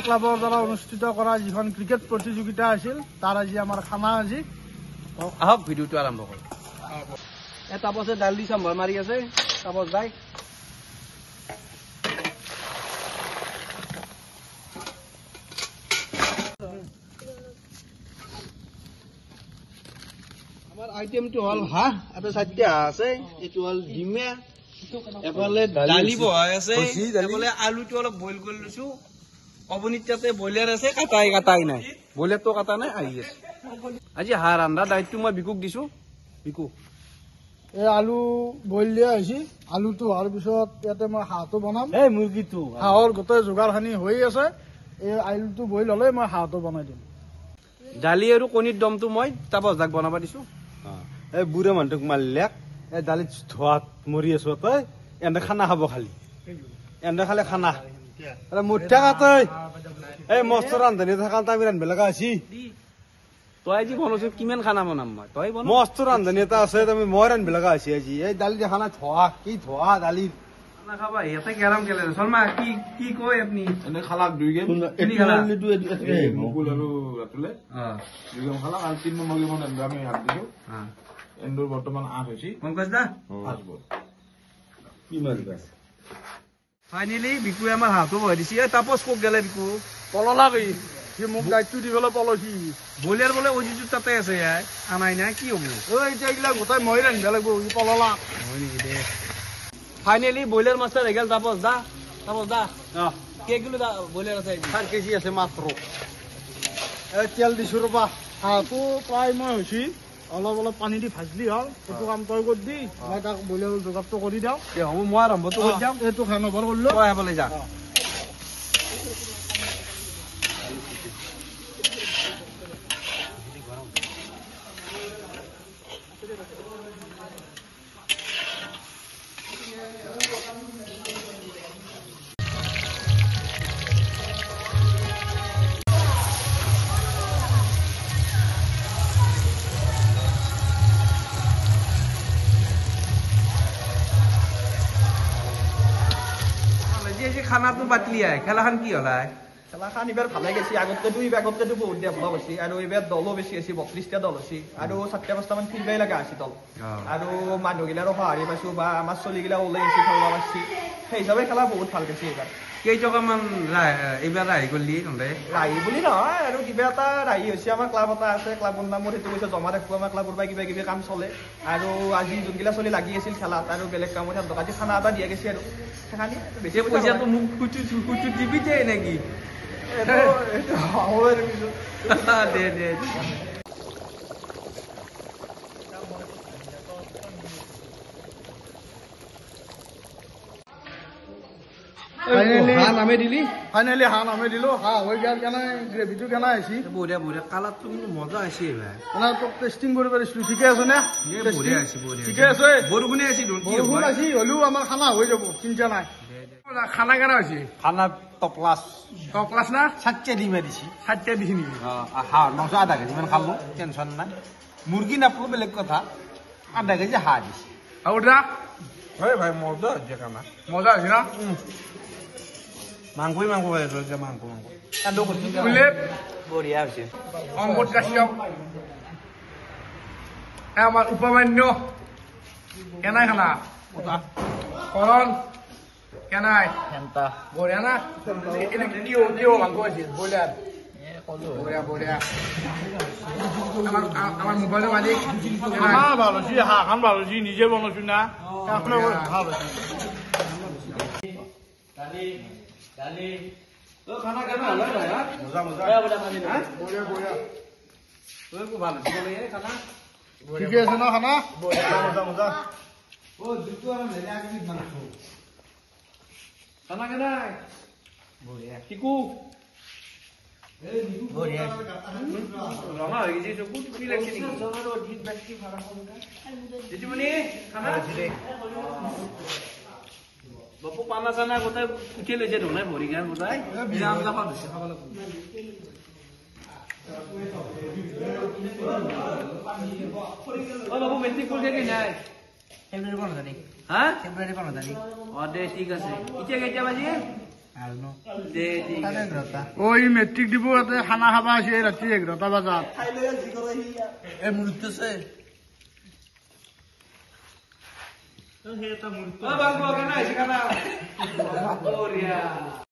ক্লাবৰ দ্বাৰা অনুষ্ঠিত কৰা যিখন ক্ৰিকেট প্ৰতিযোগিতা আছিল তাৰ আজি আমাৰ খানা আজি আহক ভিডিঅ'টো আৰম্ভ কৰোঁ তাপছে দাল দি চাম্ভাৰ মাৰি আছে তাপছ ভাই আমাৰ আইটেমটো হ'ল হাঁহ আৰু 4টা হাঁহ আছে এইটো হ'ল ডিমে এফালে দালি বহাই আছে এফালে আলুটো অলপ বইল কৰি লৈছো অবনীত তাতে বইলাৰ আছে কাটাই নাই বইলাৰটো কাটা নাই আহি আছে আজি হাঁহ ৰান্ধা দায়িত্ব মই বিকুক দিছো বিকু এই আলু বইল দিয়া হৈছে আলুটো হোৱাৰ পিছত ইয়াতে মই হাঁহটো বনাম এই মুৰ্গীটো হাঁহৰ গোটেই যোগাৰখিনি হৈ আছে এই আলুটো বইল হ'লে মই হাঁহটো বনাই দিম দালি আৰু কণীৰ দমটো মই তাপছ দাক বনাব দিছো এই বুঢ়া মানুহটোক মাৰিলেক এই দালিত ধোৱাত মৰি আছো তই এনে খানা খাব খালি এনে খালে খানা মুঠা তই এই মস্ত ৰান্ধনি থকা আমি ৰান্ধিব লগা আছি তই আজি বনাইছো কিমান খানা বনাম মই তই বনা মস্ত ৰান্ধনি এটা আছে তুমি মই ৰান্ধিব লগা আছি আজি এই দালি দেখা নাই ধোৱা কি ধোৱা দালিত খানা খাবা ইয়াতে কেৰাম কেলে শৰ্মা কি কয় আপুনি এনে খালাক 2 গেম মুকুল আৰু ৰাতুলে 2 গেম খালাক আৰু 3 নম্বৰ গেম আমি হাত দিছো এন্দুৰ বৰ্তমান 8 হৈছে পংকজ দা কি মাৰিবা ফাইনেলি বিকুৱে আমাৰ হাতটো বহাই দিছে তাপছ কোক গেলে বিকু পললা গৈ সি মোক দায়িত্ব দি পেলাই পলসি বইলাৰ বোলে অজিটো তাতে আছে আনাই নাই কি হ'ব এতিয়া এইবিলাক গোটাই মই ৰান্ধিব লাগিব সি পললা হয় নেকি দে ফাইনেলি বইলাৰ মাছটা ৰেগেল তাপছ দা কেই কিলো বইলাৰ আছে 4 কেজি আছে মাত্ৰ তেল দিছো ৰবা হাঁহটো প্ৰায় মই হৈছে অলপ পানী দি ভাজলি হ'ল এইটো কাম তই কৰি দি মই তাক বইলাৰৰ যোগাৰটো কৰি দিওঁ হ'ব মই আৰম্ভটো কৰি যাম এইটো খাই নভৰ কৰিলো তই আহিবলৈ যা খানাটো বাতলি খেলাখন কি হল খেলাখন এইবাৰ ভালে গৈছে আগতকেতো বহুত ডেভেলপ হৈছে আৰু এইবাৰ দলো বেছি হৈছে 32টা দল হৈছে আৰু 4-5টামান ফিল্ডাই লগা আছে দল আৰু মানুহগিলাৰো সঁহাৰি পাইছো বা আমাৰ চলিগিলা ওলাই আহিছে খেলিব পাৰিছে সেই হিচাপে খেলা বহুত ভাল গৈছে এইবাৰ কেইটকামান এইবাৰ ৰাহি কৰিলি ৰাহি বুলি নহয় আৰু কিবা এটা ৰাহি হৈছে আমাৰ ক্লাব এটা আছে ক্লাবৰ নামত সেইটো পইচা জমা ৰাখিব আমাৰ ক্লাবৰ পৰা কিবা কিবি কাম চলে আৰু আজি যোনগিলা চলি লাগি আছিল খেলাত আৰু বেলেগ কামত আজি খানা এটা দিয়া গৈছে আৰু সেইখানি বেছি পইচাটো মোক খুচু দিবি দে নেকি দে ফাইনেলি হাঁহ নামে দিলো হাঁহ হৈ গেল কেনে গ্ৰেভিটো কেনে আহিছে বঢ়িয়া কালাৰটো কিন্তু মজা আহিছে কেনে তোক টেষ্টিং কৰিব পাৰিছিলো ঠিকে আছে নে বঢ়িয়া ঠিকে আছে বৰষুণে আছে বৰষুণ আছে হ'লেও আমাৰ খানা হৈ যাব চিন্তা নাই খানা কেনে হৈছে খানা টপ ক্লাছ না 7টা ডিম দিছি 7টা দিছি নেকি হাঁহ মাংস আধা কেজি মান খালো টেনশ্যন নাই মুৰ্গী নাপালো বেলেগ কথা আধা কেজি হাঁহ দিছি আৰু দা ভাই মজা হৈছে খানা মজা হৈছে না মাংস খাই আছো এতিয়া মাংস বঢ়িয়া হৈছে অংকত কাশ্যপ আমাৰ উপমান্য কেনাই খানা কৰণ কেনাই বঢ়িয়া না দিও মাংস আছে বঢ়িয়া আমাৰ মোবাইলৰ মালিক ভাল হৈছে হাঁহখন ভাল হৈছে নিজে বনাইছো না ভাল হৈছে খানা কেনে হল ঠিকে আছে ন খানা খানা কেনাই টিকু ৰঙা হৈ গৈছে চকু টুকি লাগিছে নেকি খানা বাপু পানা চানা গোটাই উঠি লৈছে ধোনাই ভৰি গান গোটাই বিৰাম যাবা ধৰিছে খাব লাগিব বাবু মেট্ৰিক পৰীক্ষা কি নাই ফেব্ৰুৱাৰী 15 তাৰিখ হা ফেব্ৰুৱাৰী 15 তাৰিখ দে ঠিক আছে এতিয়া কেতিয়া বাজি ওই মেট্ৰিক দিব ইয়াতে খানা খাবা আছে ৰাতি 11টা বজাত এই মুহূৰ্ত আছে